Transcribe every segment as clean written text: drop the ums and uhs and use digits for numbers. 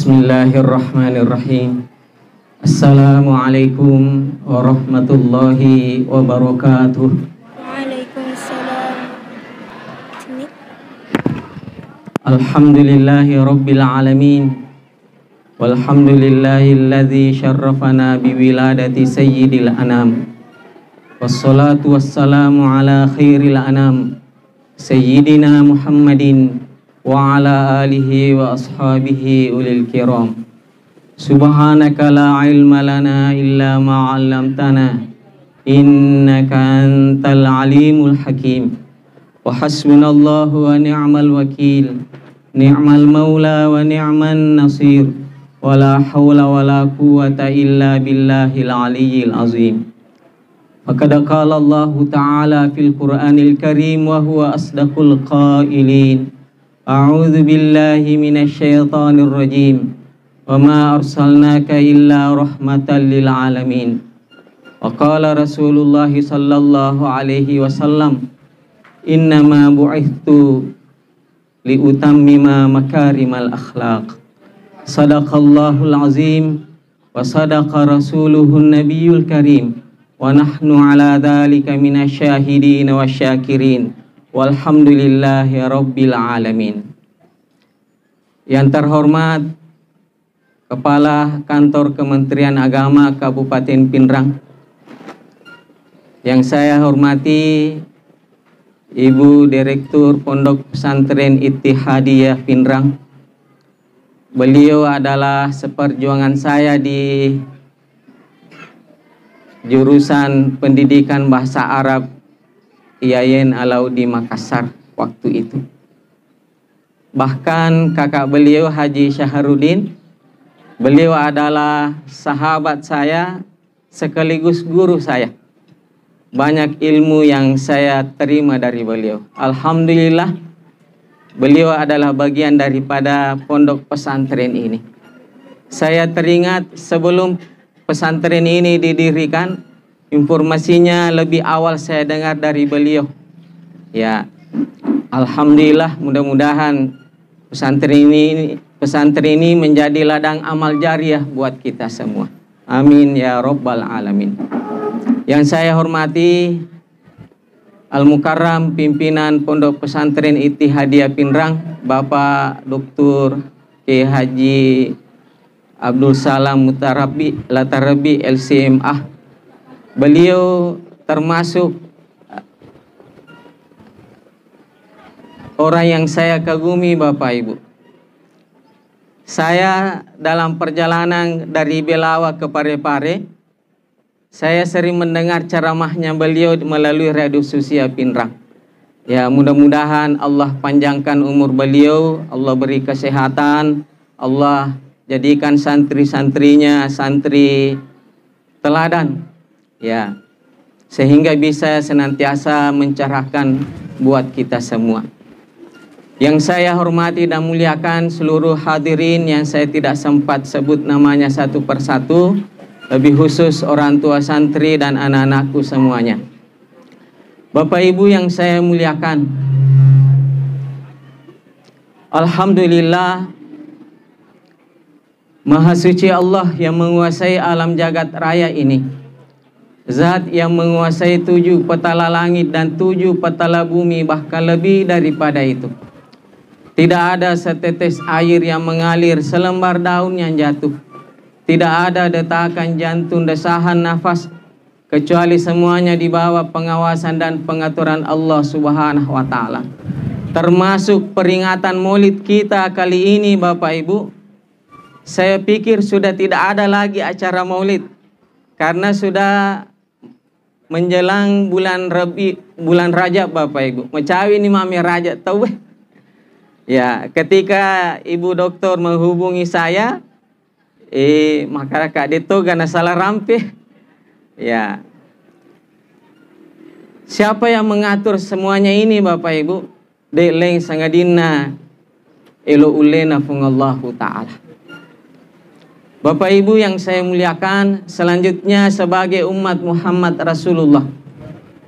Bismillahirrahmanirrahim. Assalamualaikum warahmatullahi wabarakatuh. Waalaikumsalam. Alhamdulillahi rabbil alamin. Walhamdulillahilladzi syarrafana biwiladati sayyidil anam. Wassalatu wassalamu ala khairil anam Sayyidina Muhammadin wa ala alihi wa ashabihi ulil kiram. Subhanaka la ilma lana illa ma 'allamtana innaka antal alimul hakim. Wa hasbunallahu wa ni'mal wakil, ni'mal maula wa ni'man nasir. Wa la hawla wa la quwwata illa billahil aliyyil azim. Faqad qala Allah ta'ala fil Qur'anil Karim wa huwa asdaqul qailin. A'udzu billahi minasy syaithanir rajim. Wa ma arsalnaka illa rahmatan lil alamin. Wa qala Rasulullah sallallahu alaihi wasallam, innama bu'ithtu li utammima makarimal akhlaq. Sadaqallahul azim wa sadaqa rasuluhun nabiyul karim. Wa nahnu ala dzalika minasyahidin wasyakirin. Walhamdulillahi rabbil alamin. Yang terhormat Kepala Kantor Kementerian Agama Kabupaten Pinrang, yang saya hormati Ibu Direktur Pondok Pesantren Ittihadiyah Pinrang. Beliau adalah seperjuangan saya di jurusan Pendidikan Bahasa Arab IAIN Alaudi Makassar waktu itu. Bahkan kakak beliau Haji Syahrudin, beliau adalah sahabat saya sekaligus guru saya. Banyak ilmu yang saya terima dari beliau. Alhamdulillah, beliau adalah bagian daripada pondok pesantren ini. Saya teringat sebelum pesantren ini didirikan, informasinya lebih awal saya dengar dari beliau. Ya, alhamdulillah, mudah-mudahan pesantren ini menjadi ladang amal jariah buat kita semua. Amin ya rabbal alamin. Yang saya hormati Al-Mukarram pimpinan Pondok Pesantren Ittihadiyah Pinrang, Bapak Dr. K. Haji Abdul Salam Latarabi LCMA. Beliau termasuk orang yang saya kagumi, Bapak Ibu. Saya dalam perjalanan dari Belawa ke Parepare, saya sering mendengar ceramahnya beliau melalui radio sosial Pinrang. Ya, mudah-mudahan Allah panjangkan umur beliau, Allah beri kesehatan, Allah jadikan santri-santrinya santri teladan. Ya, sehingga bisa senantiasa mencerahkan buat kita semua. Yang saya hormati dan muliakan seluruh hadirin yang saya tidak sempat sebut namanya satu persatu, lebih khusus orang tua santri dan anak-anakku semuanya. Bapak Ibu yang saya muliakan, alhamdulillah, Maha Suci Allah yang menguasai alam jagat raya ini. Zat yang menguasai 7 petala langit dan 7 petala bumi, bahkan lebih daripada itu. Tidak ada setetes air yang mengalir, selembar daun yang jatuh. Tidak ada detakan jantung, desahan nafas, kecuali semuanya di bawah pengawasan dan pengaturan Allah Subhanahu wa Ta'ala. Termasuk peringatan Maulid kita kali ini, Bapak Ibu. Saya pikir sudah tidak ada lagi acara Maulid, karena sudah menjelang bulan Rajab, Bapak Ibu. Mecawi ini mami Rajab, tahu? Ya, ketika Ibu Doktor menghubungi saya, masyarakat itu karena salah rampih. Ya, siapa yang mengatur semuanya ini, Bapak Ibu? Deleng sangadina elo ulena fungallahu ta'ala. Bapak Ibu yang saya muliakan, selanjutnya sebagai umat Muhammad Rasulullah,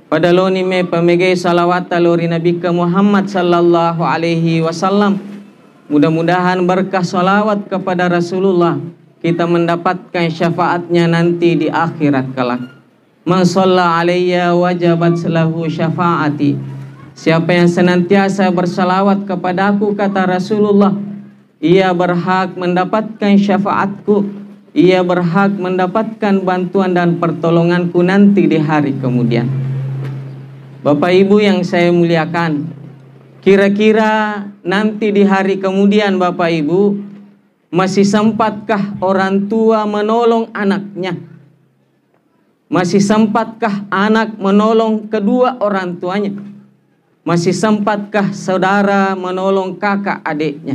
pada loni me pamege salawat talori Nabi ke Muhammad sallallahu alaihi wasallam, Mudah-mudahan berkah salawat kepada Rasulullah kita mendapatkan syafaatnya nanti di akhirat kelak. Man shalla alayya wajabat lahu syafaati. Siapa yang senantiasa bersalawat kepadaku, kata Rasulullah, ia berhak mendapatkan syafaatku, ia berhak mendapatkan bantuan dan pertolonganku nanti di hari kemudian. Bapak Ibu yang saya muliakan, kira-kira nanti di hari kemudian Bapak Ibu, masih sempatkah orang tua menolong anaknya? Masih sempatkah anak menolong kedua orang tuanya? Masih sempatkah saudara menolong kakak adiknya?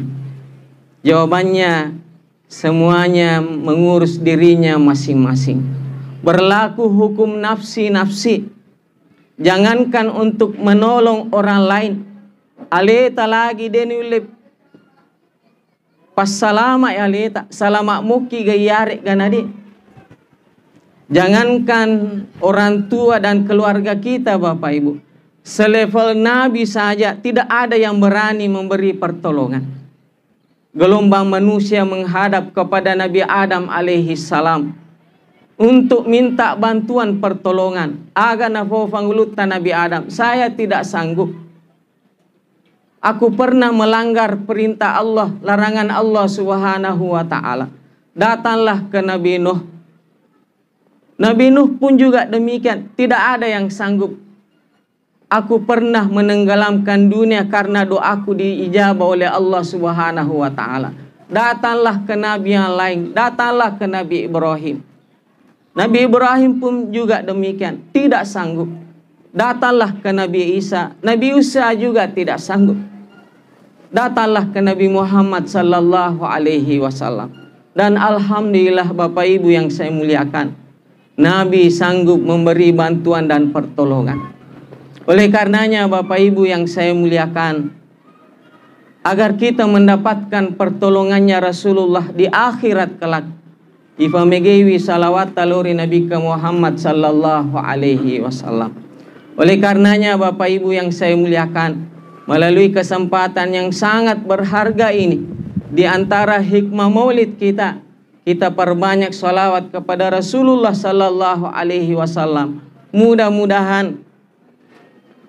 Jawabannya, semuanya mengurus dirinya masing-masing. Berlaku hukum nafsi-nafsi. Jangankan untuk menolong orang lain, aleta lagi denulip pas salama ya aleta salama muki gayare ganadi. Jangankan orang tua dan keluarga kita Bapak Ibu, selevel Nabi saja tidak ada yang berani memberi pertolongan. Gelombang manusia menghadap kepada Nabi Adam alaihi salam untuk minta bantuan pertolongan. Aga nafo fanggulutan Nabi Adam, saya tidak sanggup. Aku pernah melanggar perintah Allah, larangan Allah Subhanahu wa ta'ala. Datanglah ke Nabi Nuh. Nabi Nuh pun juga demikian, tidak ada yang sanggup. Aku pernah menenggelamkan dunia karena doaku diijabah oleh Allah Subhanahu wa ta'ala. Datanglah ke Nabi yang lain, datanglah ke Nabi Ibrahim. Nabi Ibrahim pun juga demikian, tidak sanggup. Datanglah ke Nabi Isa. Nabi Isa juga tidak sanggup. Datanglah ke Nabi Muhammad sallallahu alaihi wasallam. Dan alhamdulillah Bapak Ibu yang saya muliakan, Nabi sanggup memberi bantuan dan pertolongan. Oleh karenanya Bapak Ibu yang saya muliakan, agar kita mendapatkan pertolongannya Rasulullah di akhirat kelak, ifamegewi salawat taluri Nabi Muhammad sallallahu alaihi wasallam. Oleh karenanya Bapak Ibu yang saya muliakan, melalui kesempatan yang sangat berharga ini, di antara hikmah maulid kita, kita perbanyak salawat kepada Rasulullah sallallahu alaihi wasallam. Mudah-mudahan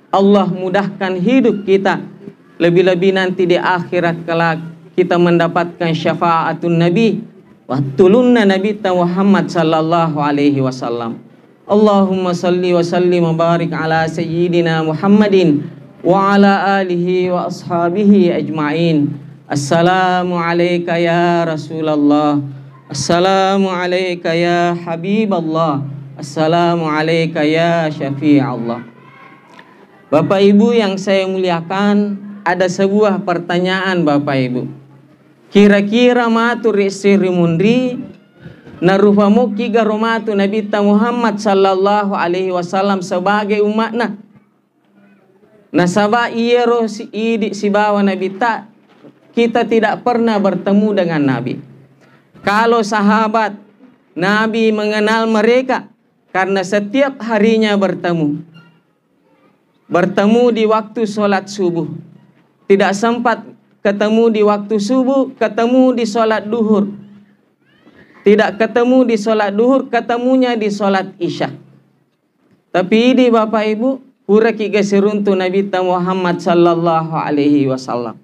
Allah mudahkan hidup kita, lebih-lebih nanti di akhirat kelak kita mendapatkan syafaatun Nabi wa tulunna Nabi Muhammad sallallahu alaihi wasallam. Allahumma salli wa sallim wa barik ala sayyidina Muhammadin wa ala alihi wa ashabihi ajma'in. Assalamu alayka ya Rasulullah, assalamu alayka ya Habiballah, assalamu alayka ya Syafi'allah. Bapak Ibu yang saya muliakan, ada sebuah pertanyaan Bapak Ibu. Kira-kira matur istri mundri narufamuki garomatu Nabi Muhammad sallallahu alaihi wasallam sebagai umatna. Nasaba iero si idi si bawa Nabi ta, kita tidak pernah bertemu dengan Nabi. Kalau sahabat Nabi mengenal mereka karena setiap harinya bertemu. Bertemu di waktu sholat subuh. Tidak sempat ketemu di waktu subuh, ketemu di sholat duhur. Tidak ketemu di sholat duhur, ketemunya di sholat isya. Tapi ini Bapak Ibu, pura kiga seruntu Nabi Muhammad sallallahu alaihi wasallam.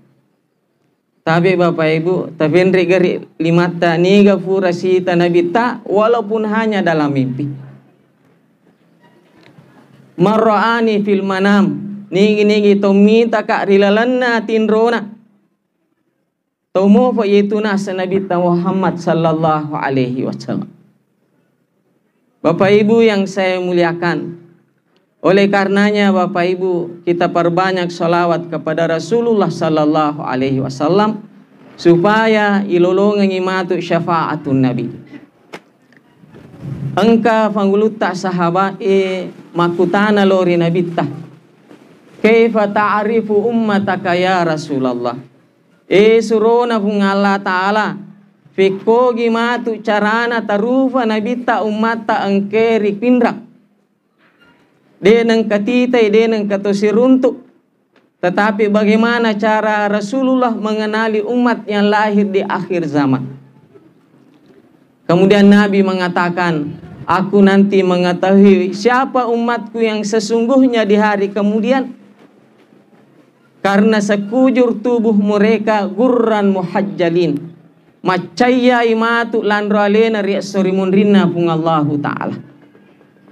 Tapi Bapak Ibu, tapi gari limata niga pura sita Nabi ta, walaupun hanya dalam mimpi. Marra'ani fil manam, nigi tomita ka rilalanna tinrona. Tomo fa yituna Nabi Muhammad sallallahu alaihi wasallam. Bapak Ibu yang saya muliakan, oleh karenanya Bapak Ibu kita perbanyak salawat kepada Rasulullah sallallahu alaihi wasallam supaya ilolongan imatu syafaatun Nabi. Engka fangguluta sahabat makutana lori Nabi ta. Kaifa ta'rifu ummataka ya Rasulullah? Surona pung Allah Ta'ala fikko gimatu carana tarufa Nabi ta ummata angkeri pindrak. Deneng katitay deneng katosiruntuk. tetapi bagaimana cara Rasulullah mengenali umat yang lahir di akhir zaman. Kemudian Nabi mengatakan, aku nanti mengetahui siapa umatku yang sesungguhnya di hari kemudian, karena sekujur tubuh mereka gurran muhajjalin, macaya imatu landro alena riasorimun rinna pungallahu ta'ala.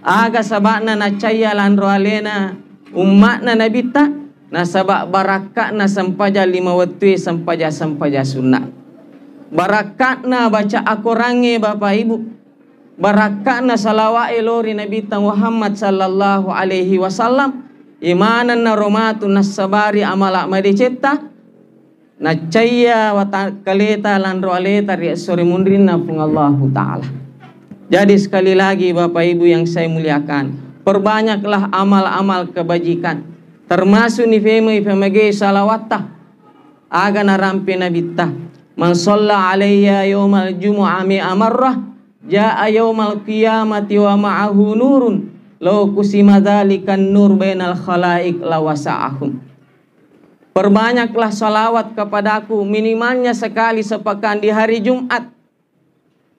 Aga sabakna nacaya landro alena umatna nabita, nasabak barakatna sampaja 5 waktu sampaja sunnah. Barakatna baca akorange Bapak Ibu, barakatna salawat elori Nabi Muhammad sallallahu alaihi wasallam, imanan naromatun nasabari amala madicetta nacaya watakaleta landro aleta riasori mundrinna pungallahu ta'ala. Jadi sekali lagi Bapak Ibu yang saya muliakan, perbanyaklah amal-amal kebajikan, termasuk ifemage salawatah aga narampe nabita. Man shalla alayya yawmal jumu'ah mi'a marrah jaa yawmal qiyamati wa ma'ahu nurun law kusima dzalikan nur bainal khalaik lawasa'ahum. Perbanyaklah salawat kepadaku, minimalnya sekali sepekan di hari Jumat.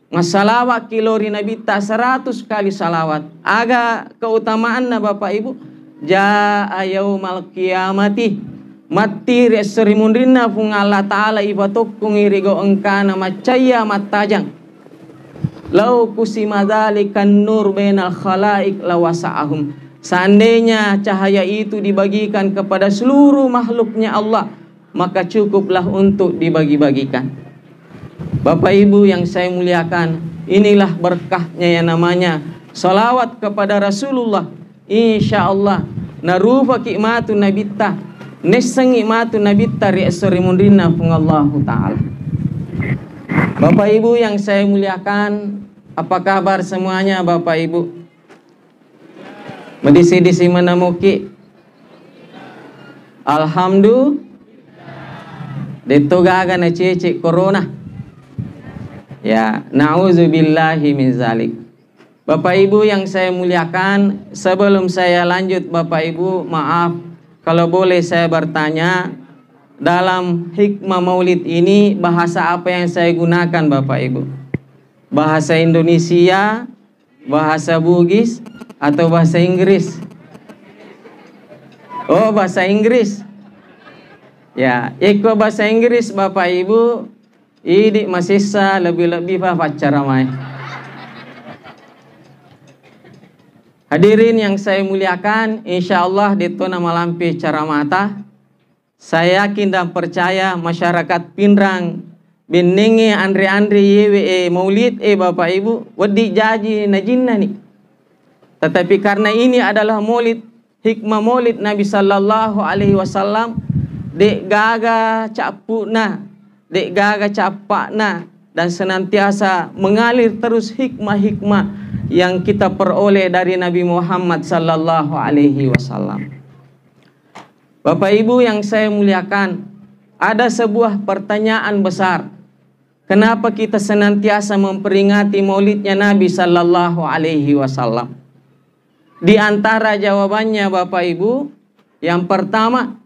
Masalawat kilori Nabi ta 100 kali salawat. Aga keutamaanna Bapak Ibu, jaa yaumal qiyamati mati resrimundrinna fung Allah Ta'ala ibatukung irigo engkana macaya matajang lau kusimadalikan nur bainal khalaik lawasa'ahum. Seandainya cahaya itu dibagikan kepada seluruh makhluknya Allah, maka cukuplah untuk dibagi-bagikan. Bapak Ibu yang saya muliakan, inilah berkahnya yang namanya salawat kepada Rasulullah. Insya Allah narufa ki'matun nabita nesengi matu nabita ri'asori mundrinna pungallahu ta'ala. Bapak Ibu yang saya muliakan, apa kabar semuanya Bapak Ibu? Medisi-disi menemuki alhamdulillah detogaga na cece corona. Ya, na'udzubillahi min zalik. Bapak Ibu yang saya muliakan, sebelum saya lanjut Bapak Ibu, maaf kalau boleh saya bertanya, dalam hikmah maulid ini bahasa apa yang saya gunakan Bapak Ibu? Bahasa Indonesia, bahasa Bugis, atau bahasa Inggris? Oh, bahasa Inggris. Ya, ikut bahasa Inggris Bapak Ibu, ini masih lebih-lebih pacar ramai. Hadirin yang saya muliakan, insya Allah di tona malampi cara mata. Saya yakin dan percaya masyarakat Pindrang Beningi Andre yewe maulid Bapak Ibu wedi jaji najinna nih. Tetapi karena ini adalah maulid, hikmah maulid Nabi sallallahu alaihi wasallam, dek gaga capuna, dek gaga capakna, dan senantiasa mengalir terus hikmah-hikmah yang kita peroleh dari Nabi Muhammad sallallahu alaihi wasallam. Bapak Ibu yang saya muliakan, ada sebuah pertanyaan besar. Kenapa kita senantiasa memperingati maulidnya Nabi sallallahu alaihi wasallam? Di antara jawabannya Bapak Ibu, yang pertama,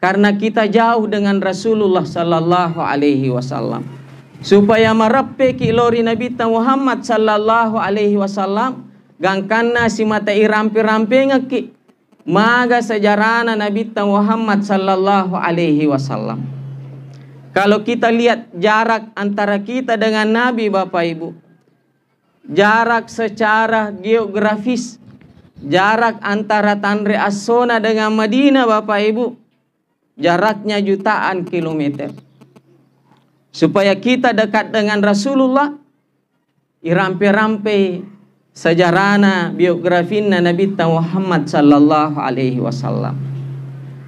karena kita jauh dengan Rasulullah sallallahu alaihi wasallam. Supaya marappe kilori Nabi Muhammad sallallahu alaihi wasallam gangkanna si mata irampe-rampe ngaki maga sejarana Nabi Muhammad sallallahu alaihi wasallam. Kalau kita lihat jarak antara kita dengan Nabi Bapak Ibu, jarak secara geografis, jarak antara Tanre As-Sona dengan Madinah Bapak Ibu, jaraknya jutaan kilometer. Supaya kita dekat dengan Rasulullah, irampe-rampe sejarana biografina Nabi Muhammad sallallahu alaihi wasallam.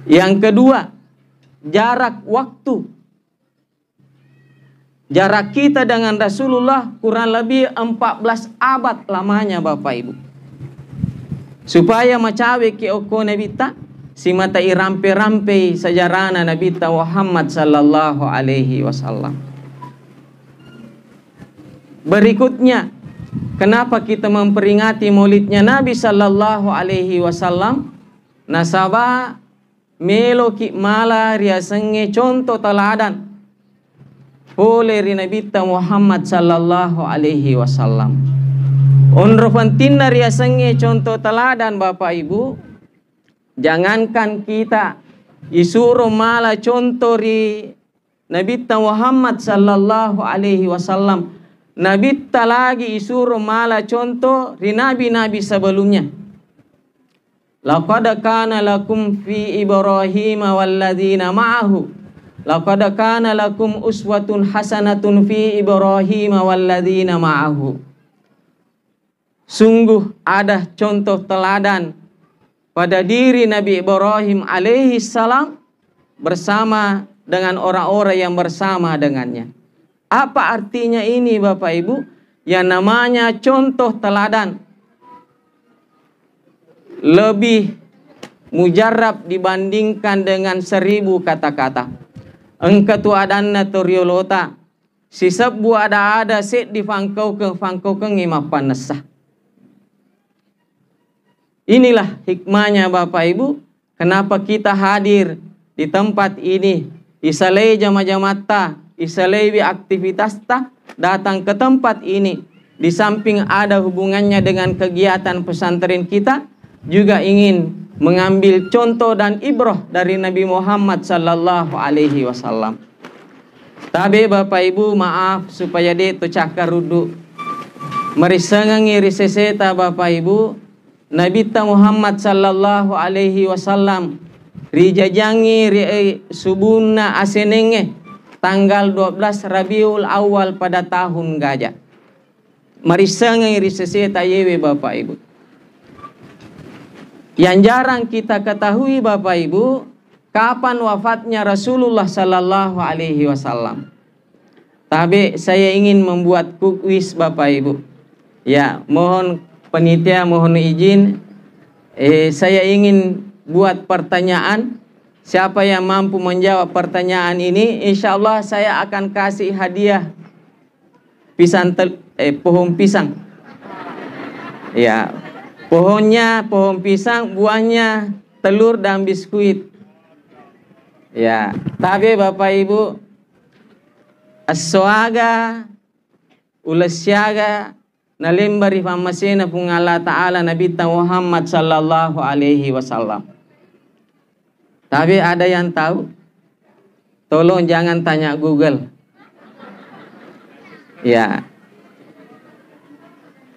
Yang kedua, jarak waktu. Jarak kita dengan Rasulullah kurang lebih 14 abad lamanya Bapak Ibu. Supaya macawe ke oko Nabi ta si mata irampe-rampe sejarana Nabi Muhammad sallallahu alaihi wasallam. Berikutnya, kenapa kita memperingati maulidnya Nabi sallallahu alaihi wasallam? Nasaba melo ki mala ria senge contoh teladan oleh Nabi Muhammad sallallahu alaihi wasallam. Onro pentingna ria senge contoh teladan Bapak Ibu. Jangankan kita isuruh mala contoh ri Nabi Muhammad sallallahu alaihi wasallam. Nabi lagi isuruh mala contoh ri nabi-nabi sebelumnya. Laqad kana lakum fi Ibrahim walladzina ma'ahu. Laqad kana lakum uswatun hasanatun fi Ibrahim walladzina ma'ahu. Sungguh ada contoh teladan pada diri Nabi Ibrahim alaihi salam bersama dengan orang-orang yang bersama dengannya. Apa artinya ini Bapak Ibu? Yang namanya contoh teladan lebih mujarab dibandingkan dengan 1000 kata-kata. Engkatu adanna toriolota sisab bu ada set di fangkau ke ngimapan nesah. Inilah hikmahnya Bapak Ibu, kenapa kita hadir di tempat ini. Isalai jama-jamata, isalai aktivitas datang ke tempat ini. Di samping ada hubungannya dengan kegiatan pesantren kita, juga ingin mengambil contoh dan ibrah dari Nabi Muhammad sallallahu alaihi wasallam. Tapi Bapak Ibu maaf supaya dia tu cakar rudu. Merisengangi riseseta Bapak Ibu, Nabi Muhammad sallallahu alaihi wasallam rijajangi subuna asenenge tanggal 12 Rabiul Awal pada tahun gajah. Marisangai riseseta yewe Bapak Ibu. Yang jarang kita ketahui Bapak Ibu, kapan wafatnya Rasulullah sallallahu alaihi wasallam. Tapi saya ingin membuat kuis Bapak Ibu. Ya, mohon panitia mohon izin. Saya ingin buat pertanyaan. Siapa yang mampu menjawab pertanyaan ini, insya Allah saya akan kasih hadiah pohon pisang. Ya, pohonnya pohon pisang, buahnya telur dan biskuit. Ya, tapi Bapak Ibu, as-soaga ulasyaga nalimbari famasena pung Allah Ta'ala Nabi Muhammad sallallahu alaihi wasallam. Tapi ada yang tahu? Tolong jangan tanya Google. Ya.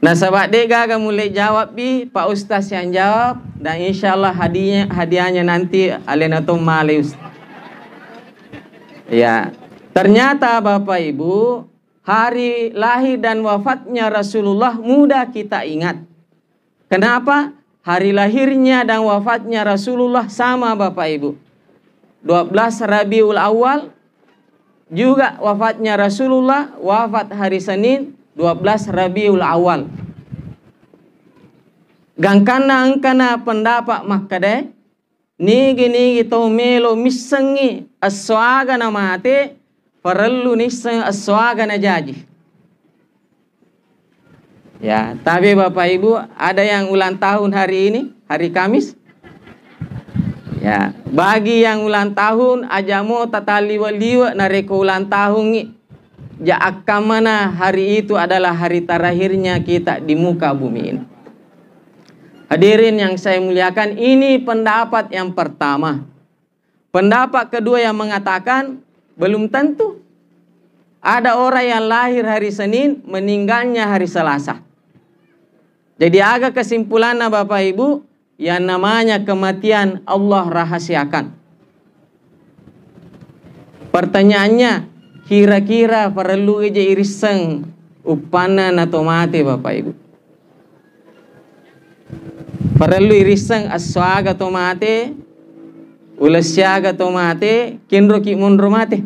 Nah sahabat dega mulai jawab bi Pak Ustaz yang jawab, dan insya Allah hadiahnya nanti alenatum maleus. Ya. Ternyata Bapak Ibu, hari lahir dan wafatnya Rasulullah mudah kita ingat. Kenapa? Hari lahirnya dan wafatnya Rasulullah sama Bapak Ibu. 12 Rabiul Awal juga wafatnya Rasulullah, wafat hari Senin 12 Rabiul Awal. Gangkana angkana pendapat makade nigi to melo misengi aswaga na mate perlu niseng aswaga na jaji. Ya, tapi Bapak Ibu ada yang ulang tahun hari ini, hari Kamis. Ya, bagi yang ulang tahun ajamo tataliwa-liwa nareko ulang tahun ni. Ja akamana hari itu adalah hari terakhirnya kita di muka bumi ini. Hadirin yang saya muliakan, ini pendapat yang pertama. Pendapat kedua yang mengatakan belum tentu. Ada orang yang lahir hari Senin, meninggalnya hari Selasa. Jadi agak kesimpulannya Bapak Ibu, yang namanya kematian Allah rahasiakan. Pertanyaannya, kira-kira perlu aja iriseng upanan atau mati Bapak Ibu? Perlu iriseng aswaga atau mati, ulasyaga atau mati, kinro ki munro mati.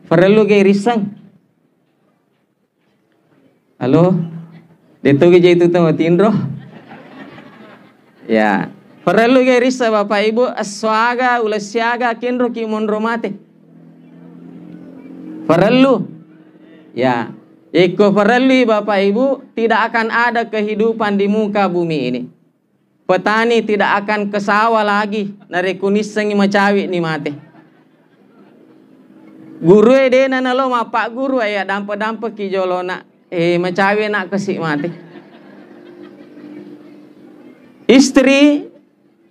Perlu ke iriseng. Halo? Dito ke itu tuh tindro. Ya, perlu ke risa Bapak Ibu aswaga ulasyaga kinro ki munro mati. Perlu. Ya, perlu Bapak Ibu, tidak akan ada kehidupan di muka bumi ini. petani tidak akan ke sawah lagi nare kunis sengi macawi ni mate. Guru ede na lo ma pak guru ya dampa ki jolona macawi nak kesik mate. Istri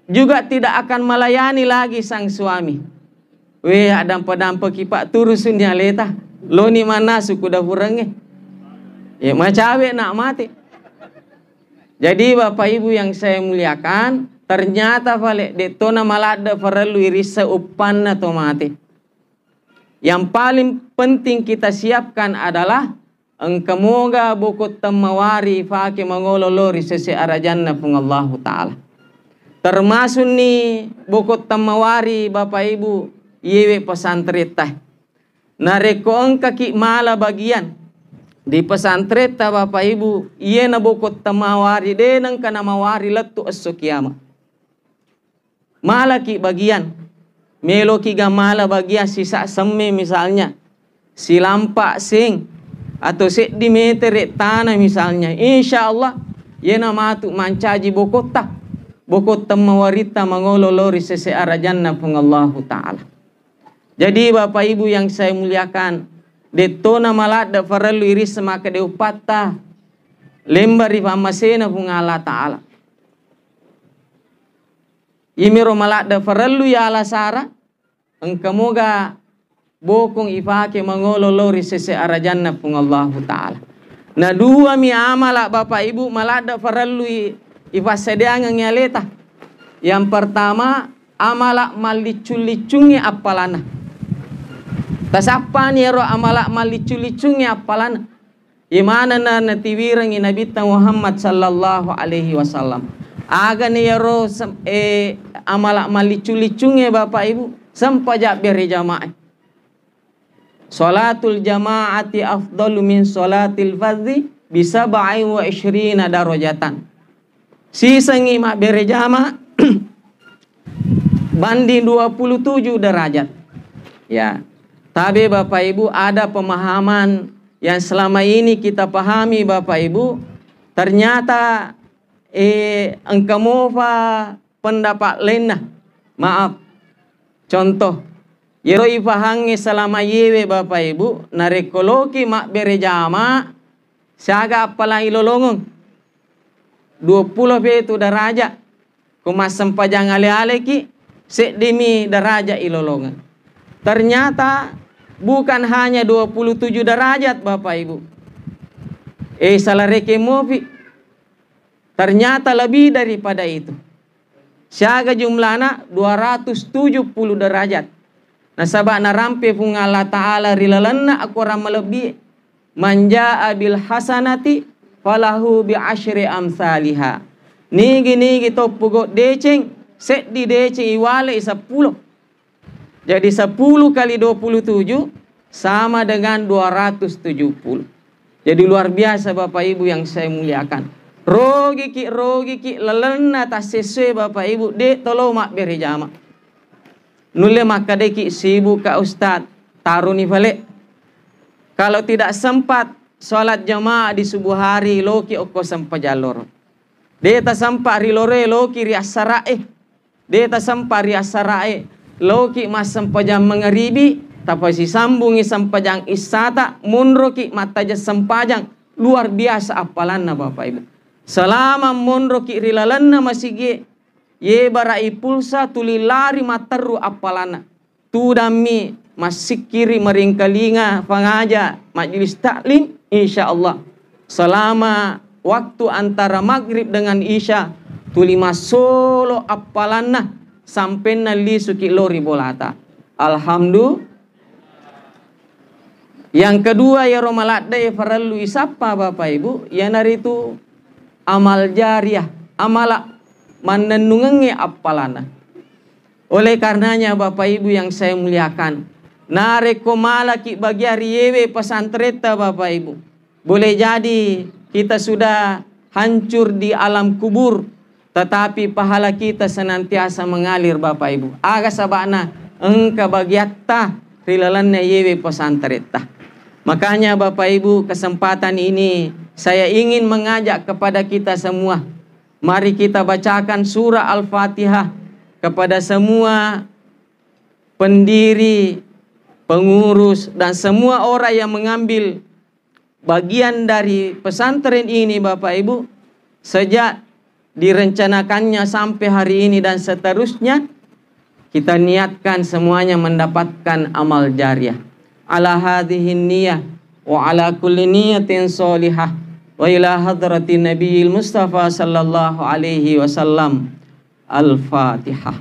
juga tidak akan melayani lagi sang suami. Dampa ki pak turusun ya leta. Lo ni mana suku dapurenge. Ya macawi nak mati. Jadi Bapak Ibu yang saya muliakan, ternyata vale detona malada perlu irisa upanna tomate. Yang paling penting kita siapkan adalah engkamoga bukut tamawari fake mangololori sese arajanna pung Allah Ta'ala. Termasuk nih bukut tamawari Bapak Ibu yewe pesantren teh. Nareko engkaki mala bagian. Di pesantren ta Bapak Ibu, iya na bukot tamawari denang kana mawari letu esok kiamat. Malaki bagian, meloki gamala bagian sisa semme misalnya, silampak sing atau sek di meter tanah misalnya, insya Allah iya na matu mancaji bukota, bukot tamawarita mangololori sese arajanna pung Allah Ta'ala. Jadi Bapak Ibu yang saya muliakan, detona malada farallu iris maka de upata lembari pamasena pung Allah Ta'ala. Imiro malada farallu ya ala sara engkamoga bokong ifake mangololori sese arajanna pung Allah Ta'ala. Na dua mi amala Bapak Ibu malada farallu ifasedeangan nyaleta. Yang pertama amala malicul-licungi apalana. Tasapan yero amala malicu-licungi apalan. Imana na natiwirang Nabi Muhammad sallallahu alaihi wasallam. Aga ni yero amala malicu-licungi Bapak Ibu sampajak beri jamaah. Salatul jamaati afdalu min salatil fardhi bisa ba'i wa ishrina darajatan. Sisangi mak beri jamaah banding 27 derajat. Ya. Tapi Bapak Ibu ada pemahaman yang selama ini kita pahami Bapak Ibu. Ternyata engkamova pendapat lainnya. Maaf. Contoh. Yero ifahangi selama yewe Bapak Ibu. Narekoloki mak berejama. Siaga apalang ilolongon. 20 itu daraja. Kumas sempajang ale-ale ki. Sedemi daraja ilolongan. Ternyata bukan hanya 27 derajat Bapak Ibu. Salareke mofi. Ternyata lebih daripada itu. Siaga jumlahnya 270 derajat. Nah sabak na rampe pung Allah Ta'ala rilalanna aku rama lebih. Manja'a bil hasanati falahu bi asyri amsalihah. Nigi topugo deceng. Set di deceng iwale 10. Jadi 10 kali 27 sama dengan 270. Jadi luar biasa Bapak Ibu yang saya muliakan. Rogi ki lelena tas sesuai Bapak Ibu. Dek tolong mak beri jama. Nule maka deki sibuk ka Ustad. Taruni vale. Kalau tidak sempat sholat jamaah di subuh hari. Loki oko sempat jalur. Deta sempat rilore loki riasarae. Deta sempat riasarae. Loki mas sempajang mengeribi tapi si sambungi sempajang isata munroki mataja sempajang luar biasa apalanna Bapak Ibu. Selama munroki rilalanna masige ye barai pulsa tuli lari mataru apalanna. Tudami masikiri meringkalinga pangaja majelis taklim insyaallah. Selama waktu antara maghrib dengan isya tuli masolo apalanna. Sampai nali suki lori bolata. Alhamdulillah. Yang kedua ya romalada ya farallu isapa Bapak Ibu. Ya naritu amal jariah. Amala manenungangi apalana. Oleh karenanya Bapak Ibu yang saya muliakan. Nareko malaki bagi yewe pesantren Bapak Ibu. Boleh jadi kita sudah hancur di alam kubur. Tetapi pahala kita senantiasa mengalir Bapak Ibu. Aga sabana engka bagiatta rilalannya yewe pesantren. Makanya Bapak Ibu kesempatan ini saya ingin mengajak kepada kita semua. Mari kita bacakan surah Al-Fatihah kepada semua pendiri, pengurus, dan semua orang yang mengambil bagian dari pesantren ini, Bapak Ibu. Sejak direncanakannya sampai hari ini dan seterusnya, kita niatkan semuanya mendapatkan amal jariah. Ala hadhihin niyah wa ala kulli niyatin solihah wa ila hadratin nabiyil Mustafa sallallahu alaihi wasallam. Al-Fatihah.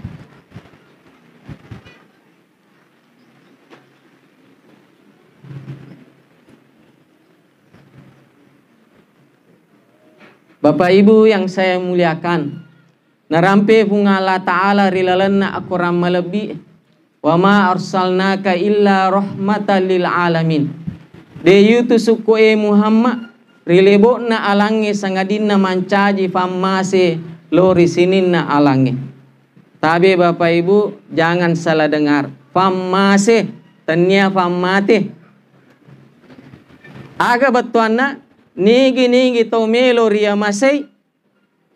Bapak Ibu yang saya muliakan, narampe bunga Allah Ta'ala rilalanna aku ramalabi wa ma arsalnaka illa rahmatan lil alamin. De yutu suku Muhammad rilebokna alange sangadinna mancaji famase lori sininna alange. Tapi Bapak Ibu jangan salah dengar. Famase tanya famate. Aga batuanna nigi to melo ria masei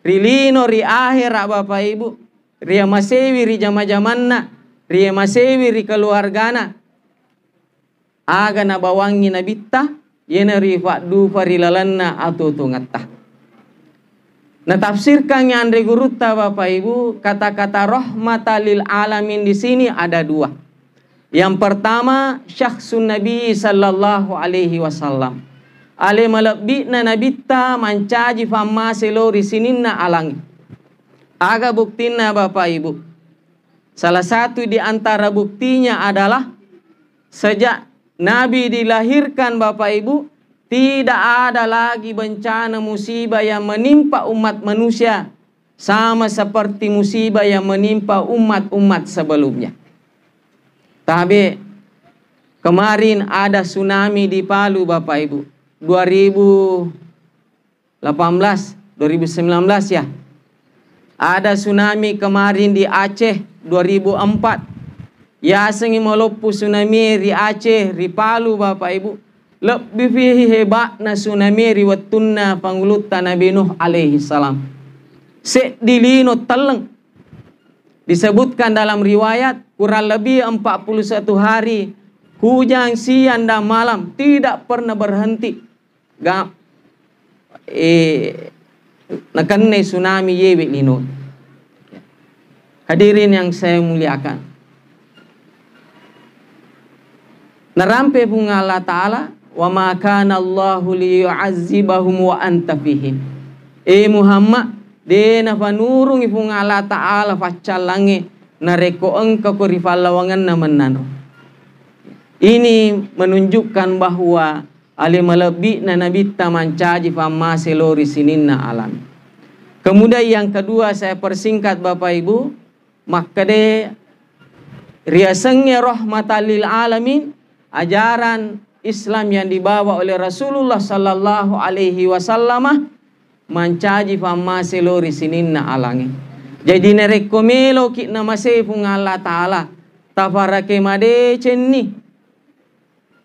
rilino ri akhir Bapak Ibu. Ria masewi ri jama-jamanna, ria masewi ri keluargana. Aga na bawangi na bitta yena ri fa'du farilalanna atau tungatta. Natafsirkan yang Andre Gurutta Bapak Ibu, kata-kata rahmatalil alamin di sini ada dua. Yang pertama, syakhsun Nabi sallallahu alaihi wasallam. Ale malabina nabitta mancaji famma selori sininna alangi. Aga buktinya Bapak Ibu. Salah satu di antara buktinya adalah sejak Nabi dilahirkan Bapak Ibu, tidak ada lagi bencana musibah yang menimpa umat manusia sama seperti musibah yang menimpa umat-umat sebelumnya. Tapi kemarin ada tsunami di Palu Bapak Ibu. 2018, 2019 ya. Ada tsunami kemarin di Aceh 2004. Ya sengi malopu tsunami di Aceh, di Palu Bapak Ibu. Lebih hebatna tsunami riwatunna pangulutan Nabi Nuh alaihi salam. Dilino teleng. Disebutkan dalam riwayat kurang lebih 41 hari hujan siang dan malam tidak pernah berhenti. Nakane tsunami yewe lino. Hadirin yang saya muliakan. Narampe bunga Allah Ta'ala wa ma kana Allahu liyu'azzibahum wa anta fihim. Muhammad dena panurung ifung Allah Ta'ala faccalange nareko engka ko rifalawangan na menano. Ini menunjukkan bahwa ali malebi na nabita mancaji fama selori sininna alam. Kemudian yang kedua saya persingkat Bapak Ibu, maka de riasengnya rahmatan lil alamin, ajaran Islam yang dibawa oleh Rasulullah sallallahu alaihi wasallam mancaji fama selori sininna alangi. Jadi nerekomelo ki nama sepung Allah Ta'ala tafarake made cenni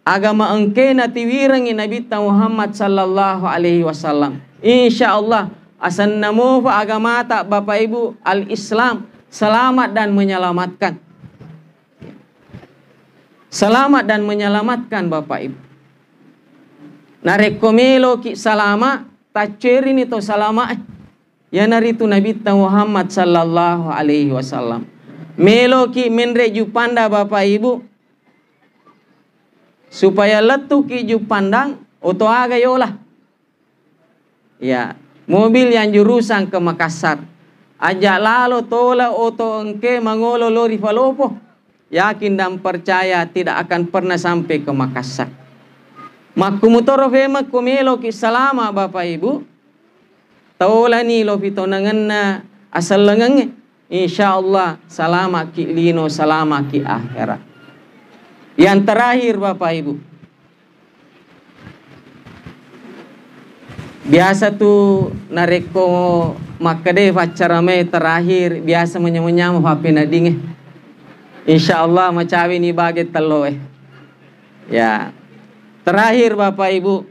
agama engke na tiwirangi Nabi Muhammad sallallahu alaihi wasallam. Insyaallah asan namo fa agama tak Bapak Ibu al-Islam selamat dan menyelamatkan. Selamat dan menyelamatkan Bapak Ibu. Narekomelo ki salama tacerin itu salama ya naritu Nabi Muhammad sallallahu alaihi wasallam. Melo ki menre jupanda Bapak Ibu supaya letu ki jupandang oto aga yola. Ya, mobil yang jurusan ke Makassar. Ajak lalu tola oto engke mangolo lori falopo. Yakin dan percaya tidak akan pernah sampai ke Makassar. Makkumutoro fema kumelo ki salama Bapak Ibu. Taula ni lo pitonangan na asal lengange. Insyaallah salama ki lino salama ki akhirat. Yang terakhir Bapak Ibu. Biasa tuh nareko makade pacarame terakhir biasa menyamu HP nadinge. Insyaallah macawi ni baget telo Ya. Terakhir Bapak Ibu.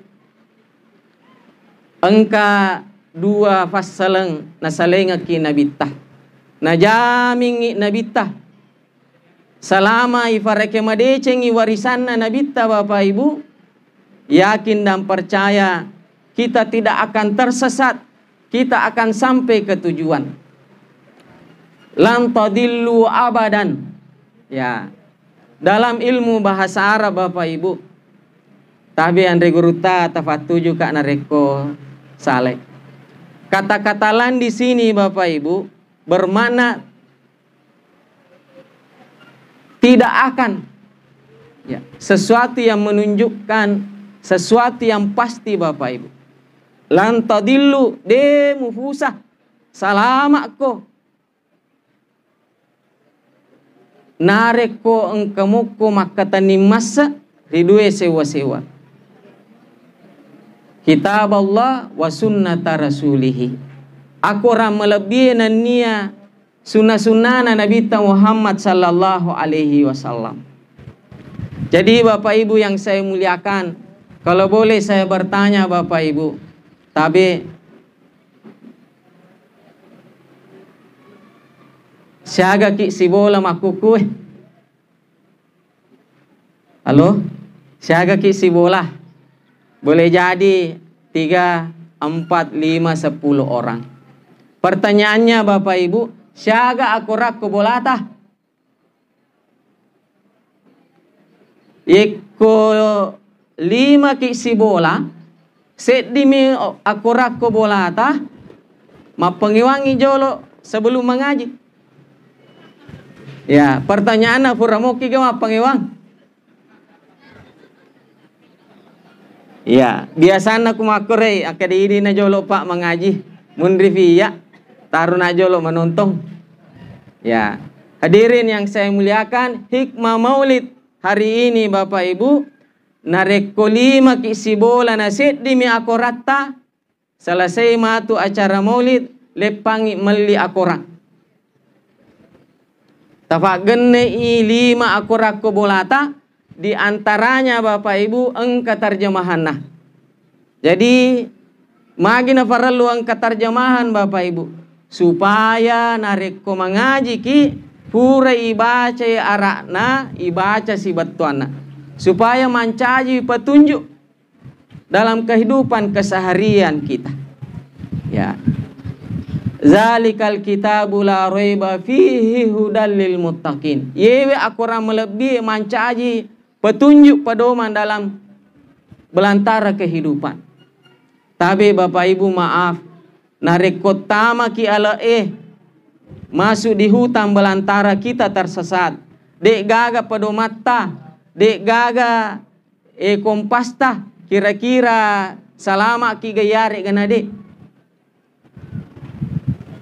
Engka dua fasaleng nasalengaki nabitah. Najaming nabitah. Selama ifareke madecengi warisan nabitah Bapak Ibu, yakin dan percaya kita tidak akan tersesat, kita akan sampai ke tujuan. Lan tadillu abadan. Ya. Dalam ilmu bahasa Arab Bapak Ibu, tabi andre guruta tafatuju kak nareko saleh. Kata-kata lan di sini Bapak Ibu bermakna tidak akan, ya, sesuatu yang menunjukkan sesuatu yang pasti Bapak Ibu. Lan tadillu de mufusah salamak ko nareko engkamuko makatani masa ridue sewa-sewa kitab Allah wa sunnata rasulihi. Aku orang melebihi nania sunnah-sunnah Nabi Muhammad sallallahu alaihi wasallam. Jadi Bapak Ibu yang saya muliakan, kalau boleh saya bertanya Bapak Ibu, tapi siaga ki si bola makuku. Halo? Siaga ki si bola. Boleh jadi 3, 4, 5, 10 orang. Pertanyaannya Bapak Ibu, siaga aku rakku bolata? Iko 5 ki si bola. Set dimi aku rakku bolata. Mapengiwangi jolo sebelum mengaji. Ya, pertanyaannya puramoki ke mapengiwang. Ya, biasanya aku makure akademi na jolo Pak mengaji. Munrivia taruh na jolo menonton. Ya, hadirin yang saya muliakan, hikmah maulid hari ini Bapak Ibu, nareko 5 kisi bola nasid dimi akorata. Selesai matu acara maulid, lepangi meli akorat. Tapak gene 5 akorako bolata, di antaranya Bapak Ibu engka terjemahan nah. Jadi magina perlu engka terjemahan Bapak Ibu supaya nareko mengaji ki pura ibaca arakna ibaca si batuana supaya mencaji petunjuk dalam kehidupan keseharian kita. Ya. Zalikal kitabu la raiba fihi hudal lil muttaqin. Yewe aku orang melebihi mencaji petunjuk pedoman dalam belantara kehidupan. Tapi Bapak Ibu maaf, nareko tama ki ala masuk di hutan belantara kita tersesat. Dek gaga pedomata, dek gaga kompasta, kira-kira salama ki gayare ganade.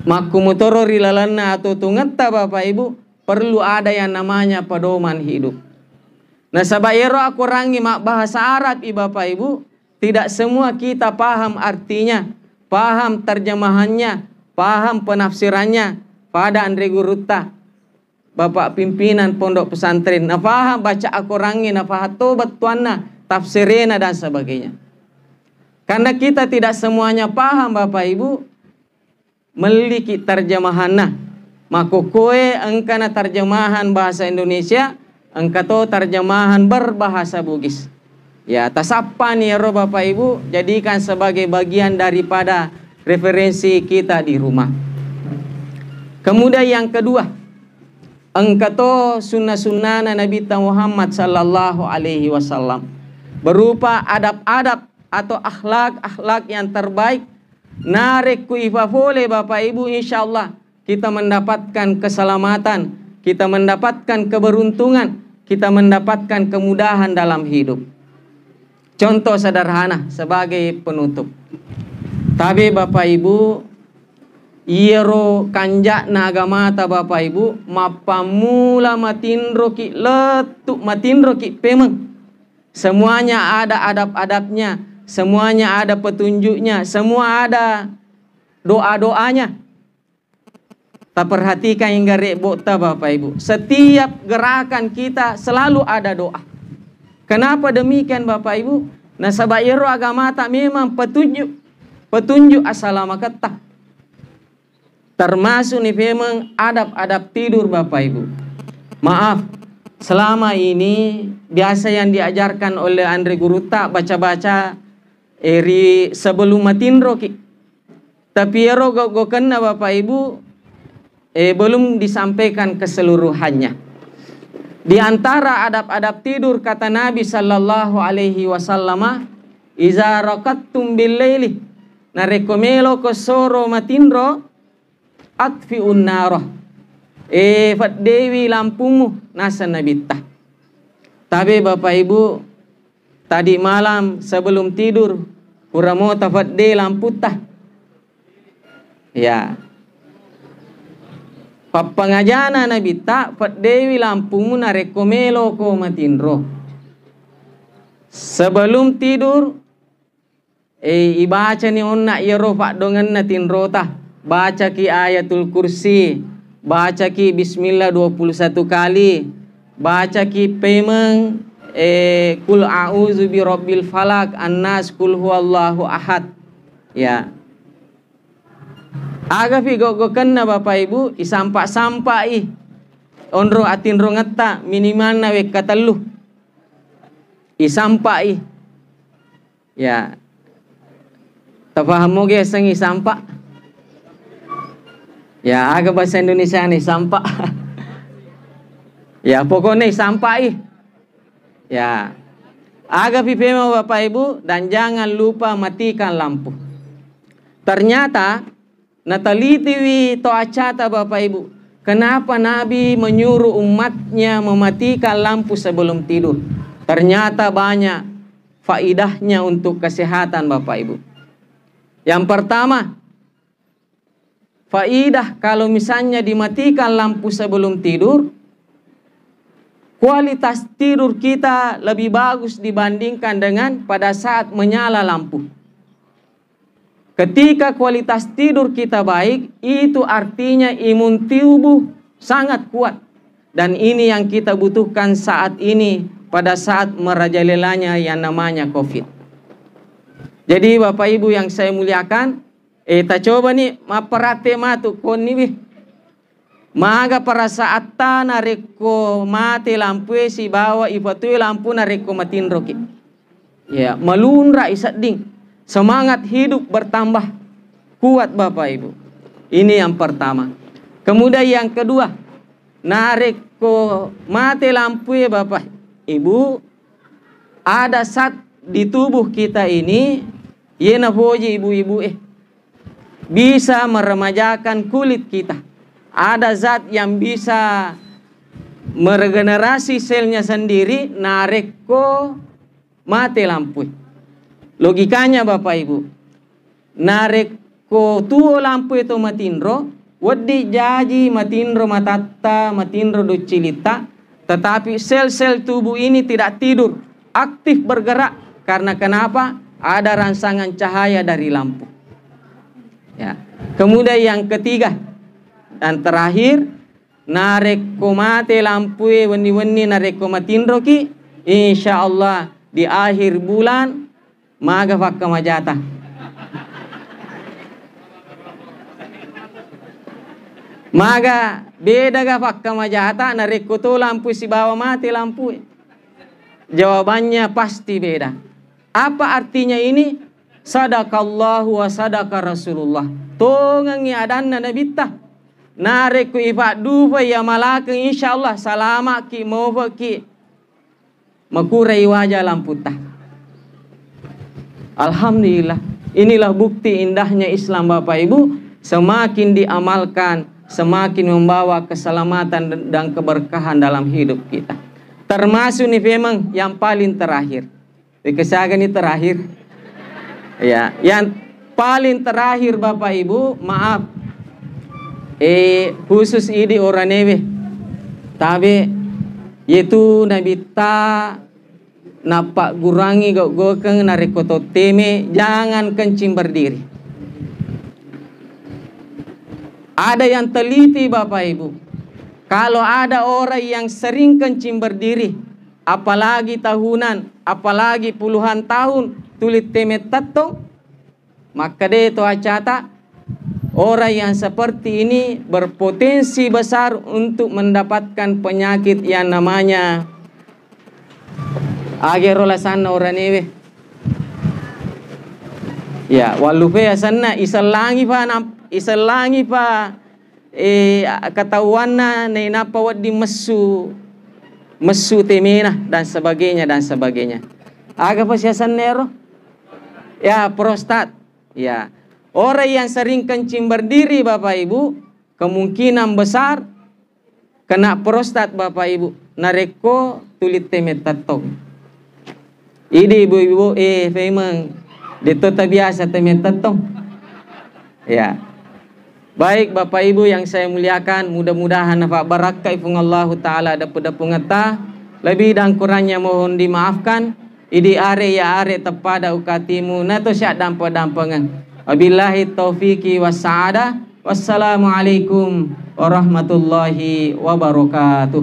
Maku motorori lalana atau tungetta Bapak Ibu perlu ada yang namanya pedoman hidup. Nah sabayero aku rangi mak bahasa Arab Bapak Ibu, tidak semua kita paham artinya, paham terjemahannya, paham penafsirannya. Pada Andre Guruta, Bapak pimpinan pondok pesantren, nah paham baca aku rangi, nah paham tobat tuanna, tafsirena dan sebagainya. Karena kita tidak semuanya paham Bapak Ibu, meliki terjemahanna. Maka kowe engkana terjemahan bahasa Indonesia, engka to terjemahan berbahasa Bugis. Ya, tasapa nih ya Bapak Ibu, jadikan sebagai bagian daripada referensi kita di rumah. Kemudian yang kedua, engka to sunnah-sunnah Nabi Muhammad sallallahu alaihi wasallam berupa adab-adab atau akhlak-akhlak yang terbaik. Nareku ifafole Bapak Ibu, insyaallah kita mendapatkan keselamatan, kita mendapatkan keberuntungan, kita mendapatkan kemudahan dalam hidup. Contoh sederhana sebagai penutup. Tapi Bapak Ibu, iero kanjak na agamata Bapak Ibu, mapamula matinroki letuk matinroki pemeng. Semuanya ada adab-adabnya, semuanya ada petunjuknya, semua ada doa-doanya. Tak perhatikan hingga rebota Bapak Ibu. Setiap gerakan kita selalu ada doa. Kenapa demikian Bapak Ibu? Nah sabayero agama tak memang petunjuk. petunjuk asalamakata. Termasuk nih memang adab-adab tidur Bapak Ibu. Maaf, selama ini biasa yang diajarkan oleh Andre Guru tak baca-baca eri sebelum matindro ki. Tapi ero go kena Bapak Ibu belum disampaikan keseluruhannya. Di antara adab-adab tidur kata Nabi sallallahu alaihi wasallam, "Iza raqattum bil laili", narekomelo ko soro matindro, atfi'un narah. Dewi lampumu nasa nabita. Tapi Bapak Ibu, tadi malam sebelum tidur kuramo tafadde lampu tah. Ya. Papangajana nabita dewi lampumu narekomelo ko matindro. Sebelum tidur ibaca ni onna yero pak dongan na tindro tah. Baca ki ayatul kursi, baca ki bismillah 21 kali, baca ki pemeng kul a'udzu birabbil falak, annas, kul huwallahu ahad. Ya. Aga fi gogokan na Bapak Ibu isampak-sampak onro atinro ngata minimal na wek katallu. Isampak ya. Tafaham mo guys ang isampak? Ya, aga bahasa Indonesia nih sampak. Ya, pokoknya sampai. Ya. Aga pipema Bapak Ibu dan jangan lupa matikan lampu. Ternyata natalitiwi to acata Bapak Ibu. Kenapa Nabi menyuruh umatnya mematikan lampu sebelum tidur? Ternyata banyak faidahnya untuk kesehatan Bapak Ibu. Yang pertama, faidah kalau misalnya dimatikan lampu sebelum tidur, kualitas tidur kita lebih bagus dibandingkan dengan pada saat menyala lampu. Ketika kualitas tidur kita baik, itu artinya imun tubuh sangat kuat. Dan ini yang kita butuhkan saat ini pada saat merajalelanya yang namanya COVID. Jadi Bapak Ibu yang saya muliakan, ta coba nih maperate matu kon nih. Maga para saat ta nareko mate lampu si bawa ipatui lampu nareko matindro ki. Ya, malunra isading. Semangat hidup bertambah kuat Bapak Ibu. Ini yang pertama. Kemudian yang kedua, nareko mate lampu ya Bapak Ibu, ada zat di tubuh kita ini, yena hoji ibu-ibu bisa meremajakan kulit kita. Ada zat yang bisa meregenerasi selnya sendiri, nareko mate lampu. Logikanya Bapak Ibu, nareko tuo lampu itu matindro, wadi jaji matindro matatta, matindro docilita, tetapi sel-sel tubuh ini tidak tidur, aktif bergerak. Karena kenapa? Ada rangsangan cahaya dari lampu. Ya. Kemudian yang ketiga dan terakhir, nareko mate lampu weni-weni nareko matindro ki, insya Allah di akhir bulan maga fakka majata. Maga beda ga fakka majata nareko to lampu si bawa mati lampu. Jawabannya pasti beda. Apa artinya ini? Sadakallahu wa sadaka Rasulullah. Tongangi adanna nabita. Nareko ifa dufa ya malaka insyaallah salama ki mofa ki makurai wajah lampu tah. Alhamdulillah, inilah bukti indahnya Islam Bapak Ibu. Semakin diamalkan, semakin membawa keselamatan dan keberkahan dalam hidup kita. Termasuk nih memang yang paling terakhir. Kesagan ini terakhir. Ya, yang paling terakhir Bapak Ibu, maaf. Khusus ini orang newe. Tapi yaitu nabita napak gurangi gokeng narekoto teme, jangan kencing berdiri. Ada yang teliti Bapak Ibu, kalau ada orang yang sering kencing berdiri, apalagi tahunan, apalagi puluhan tahun, tulit teme tato, Maka deh itu acata orang yang seperti ini berpotensi besar untuk mendapatkan penyakit yang namanya agerola sana orang ewe. Ya, walupe sana isalangi pa ketahuan na napa wadi mesu temena dan sebagainya. Aga pa siya sanero? Ya, prostat. Ya. Orang yang sering kencing berdiri Bapak Ibu, kemungkinan besar kena prostat Bapak Ibu. Nareko tulit temet tatok. Ini ibu-ibu memang dito biasa temet tatok. Ya. Baik Bapak Ibu yang saya muliakan, mudah-mudahan nafak barakah ifungallahu taala dapat ngata. Lebih dan kurangnya mohon dimaafkan. Idi are tepada ukatimu nato syak dampa-dampangan. Wabillahi taufiqi wassa'adah. Wassalamualaikum warahmatullahi wabarakatuh.